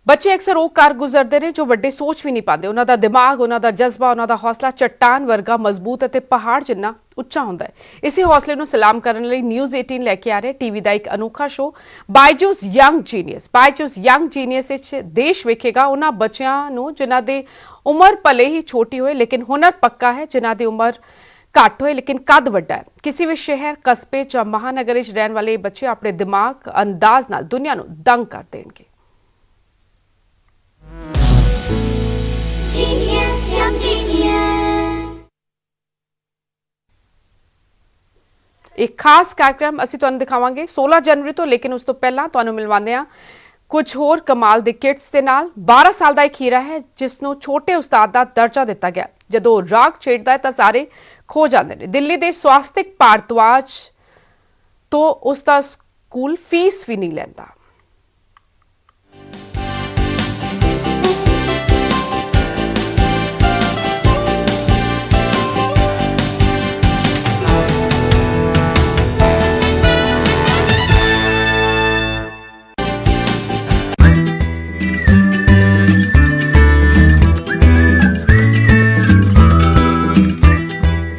ਬੱਚੇ ਅਕਸਰ ਉਹ ਕਾਰ ਗੁਜ਼ਰਦੇ ਨੇ ਜੋ ਵੱਡੇ ਸੋਚ ਵੀ ਨਹੀਂ ਪਾਉਂਦੇ। ਉਹਨਾਂ ਦਾ ਦਿਮਾਗ, ਉਹਨਾਂ ਦਾ ਜਜ਼ਬਾ, ਉਹਨਾਂ ਦਾ ਹੌਸਲਾ ਚੱਟਾਨ ਵਰਗਾ ਮਜ਼ਬੂਤ ਅਤੇ ਪਹਾੜ ਜਿੰਨਾ ਉੱਚਾ ਹੁੰਦਾ ਹੈ। ਇਸੇ ਹੌਸਲੇ ਨੂੰ ਸਲਾਮ ਕਰਨ ਲਈ ਨਿਊਜ਼ 18 ਲੈ ਕੇ ਆ ਰਿਹਾ ਟੀਵੀ ਦਾ ਇੱਕ ਅਨੋਖਾ show Byju's young genius. Byju's young genius ਵਿੱਚ ਦੇਸ਼ ਵੇਖੇਗਾ ਉਹਨਾਂ ਬੱਚਿਆਂ ਨੂੰ ਜਿਨ੍ਹਾਂ ਦੀ ਉਮਰ ਭਲੇ ਹੀ ਛੋਟੀ ਹੋਏ ਲੇਕਿਨ ਹੁਨਰ ਪੱਕਾ ਹੈ, ਜਿਨ੍ਹਾਂ ਦੀ ਉਮਰ ਘੱਟ ਹੋਏ ਲੇਕਿਨ ਕੱਦ ਵੱਡਾ ਹੈ। ਕਿਸੇ ਵੀ ਸ਼ਹਿਰ, ਕਸਬੇ ਜਾਂ ਮਹਾਨਗਰ ਵਿੱਚ ਰਹਿਣ ਵਾਲੇ ਇਹ ਬੱਚੇ ਆਪਣੇ ਦਿਮਾਗ ਅੰਦਾਜ਼ ਨਾਲ ਦੁਨੀਆ ਨੂੰ ਦੰਗ ਕਰ ਦੇਣਗੇ। Genius, young genius. एक खास कार्यक्रम ਅਸੀਂ ਤੁਹਾਨੂੰ ਦਿਖਾਵਾਂਗੇ 16 ਜਨਵਰੀ ਤੋਂ, ਲੇਕਿਨ ਉਸ ਤੋਂ ਪਹਿਲਾਂ ਤੁਹਾਨੂੰ ਮਿਲਵਾਉਂਦੇ ਹਾਂ ਕੁਝ ਹੋਰ ਕਮਾਲ ਦੇ ਕਿਡਸ ਦੇ ਨਾਲ। 12 ਸਾਲ ਦਾ ਇੱਕ ਹੀਰਾ ਹੈ ਜਿਸ ਨੂੰ ਛੋਟੇ ਉਸਤਾਦ ਦਾ ਦਰਜਾ ਦਿੱਤਾ ਗਿਆ। ਜਦੋਂ ਰਾਗ ਛੇੜਦਾ ਹੈ ਤਾਂ ਸਾਰੇ ਖੋ ਜਾਂਦੇ ਨੇ। ਦਿੱਲੀ ਦੇ ਸਵਾਸਤਿਕ ਭਾਰਤਵਾਜ ਤੋਂ ਉਸ ਦਾ ਸਕੂਲ ਫੀਸ ਵੀ ਨਹੀਂ ਲੈਂਦਾ।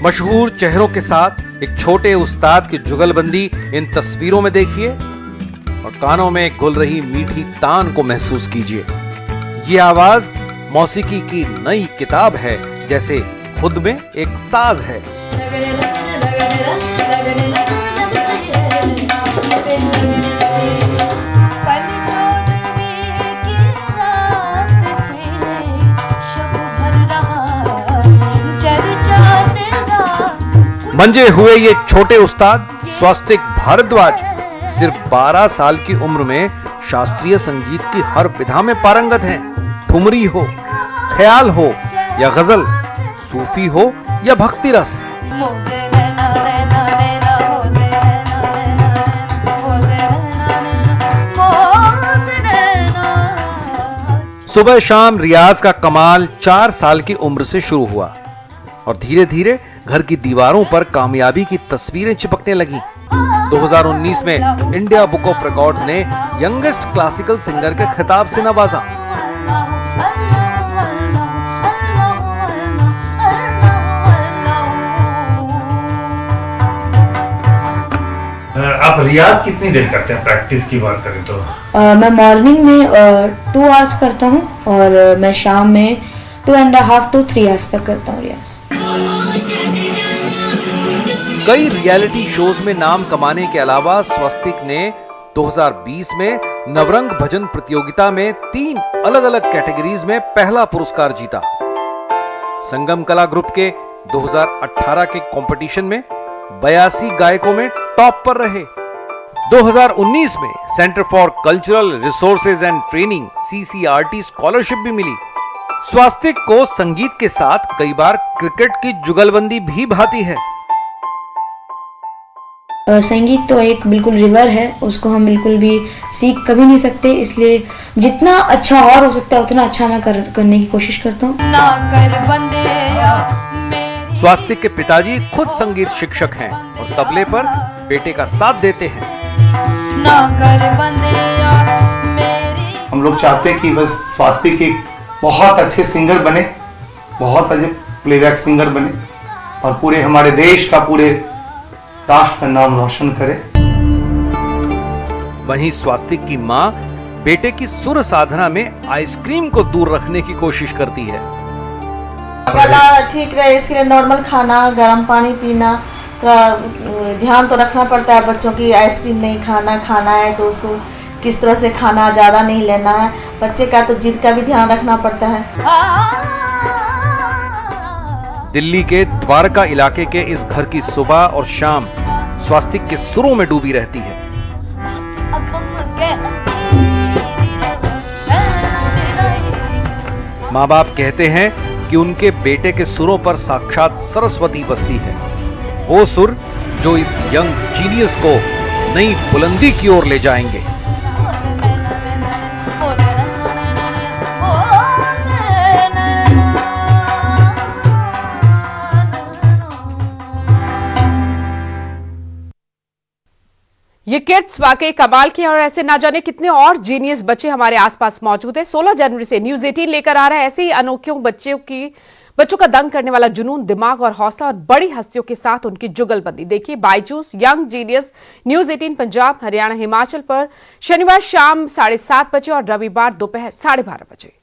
मशहूर चेहरों के साथ एक छोटे उस्ताद की जुगलबंदी इन तस्वीरों में देखिए और कानों में घुल रही मीठी तान को महसूस कीजिए। ये आवाज मौसीकी की नई किताब है, जैसे खुद में एक साज है। मंजे हुए ये छोटे उस्ताद स्वास्तिक भारद्वाज सिर्फ 12 साल की उम्र में शास्त्रीय संगीत की हर विधा में पारंगत हैं। ठुमरी हो, ख्याल हो या गजल, सूफी हो या भक्ति रस। सुबह शाम रियाज का कमाल 4 साल की उम्र से शुरू हुआ और धीरे धीरे घर की दीवारों पर कामयाबी की तस्वीरें चिपकने लगी। 2019 में इंडिया बुक ऑफ रिकॉर्ड्स ने यंगेस्ट क्लासिकल सिंगर के खिताब से नवाजा। आप रियाज कितनी देर करते हैं? प्रैक्टिस की बात करें तो मैं मॉर्निंग में 2 आवर्स करता हूँ और मैं शाम में 2.5 to 3 आवर्स तक करता हूँ रियाज। कई रियलिटी शोज में नाम कमाने के अलावा स्वस्तिक ने 2020 में नवरंग भजन प्रतियोगिता में 3 अलग अलग कैटेगरीज में पहला पुरस्कार जीता। संगम कला ग्रुप के 2018 के कंपटीशन में 82 गायकों में टॉप पर रहे। 2019 में centre for cultural resources and training CCRT scholarship भी मिली। स्वास्तिक को संगीत के साथ कई बार क्रिकेट की जुगलबंदी भी भाती है। संगीत तो एक बिल्कुल रिवर है, उसको हम बिल्कुल भी सीख कभी नहीं सकते, इसलिए जितना अच्छा और हो सकता है उतना अच्छा मैं करने की कोशिश करता हूँ। स्वास्तिक के पिताजी खुद संगीत शिक्षक हैं और तबले पर बेटे का साथ देते हैं। हम लोग चाहते हैं कि बस स्वास्तिक एक बहुत अच्छे सिंगर बने, बहुत अच्छे प्लेबैक सिंगर बने और पूरे हमारे देश का, पूरे राष्ट्र का नाम रोशन करे। वहीं स्वास्तिक की मां बेटे की सुर साधना में आइसक्रीम को दूर रखने की कोशिश करती है। गला ठीक रहे इसके लिए नॉर्मल खाना, गर्म पानी पीना, थोड़ा ध्यान तो रखना पड़ता है बच्चों की। आइसक्रीम नहीं खाना है तो उसको किस तरह से खाना, ज़्यादा नहीं लेना है। बच्चे का तो जिद का भी ध्यान रखना पड़ता है। दिल्ली के द्वारका इलाके के इस घर की सुबह और शाम स्वास्तिक के सुरों में डूबी रहती है। माँ बाप कहते हैं कि उनके बेटे के सुरों पर साक्षात सरस्वती बसती है, वो सुर जो इस यंग जीनियस को नई बुलंदी की ओर ले जाएंगे। ये किड्स वाकई कमाल की है और ऐसे ना जाने कितने और जीनियस बच्चे हमारे आसपास मौजूद है। 16 जनवरी से न्यूज 18 लेकर आ रहा है ऐसे ही अनोखियों बच्चों का दंग करने वाला जुनून, दिमाग और हौसला और बड़ी हस्तियों के साथ उनकी जुगलबंदी। देखिए Byju's young genius news 18 Punjab, Haryana, Himachal पर शनिवार शाम 7:30 बजे और रविवार दोपहर 12:30 बजे।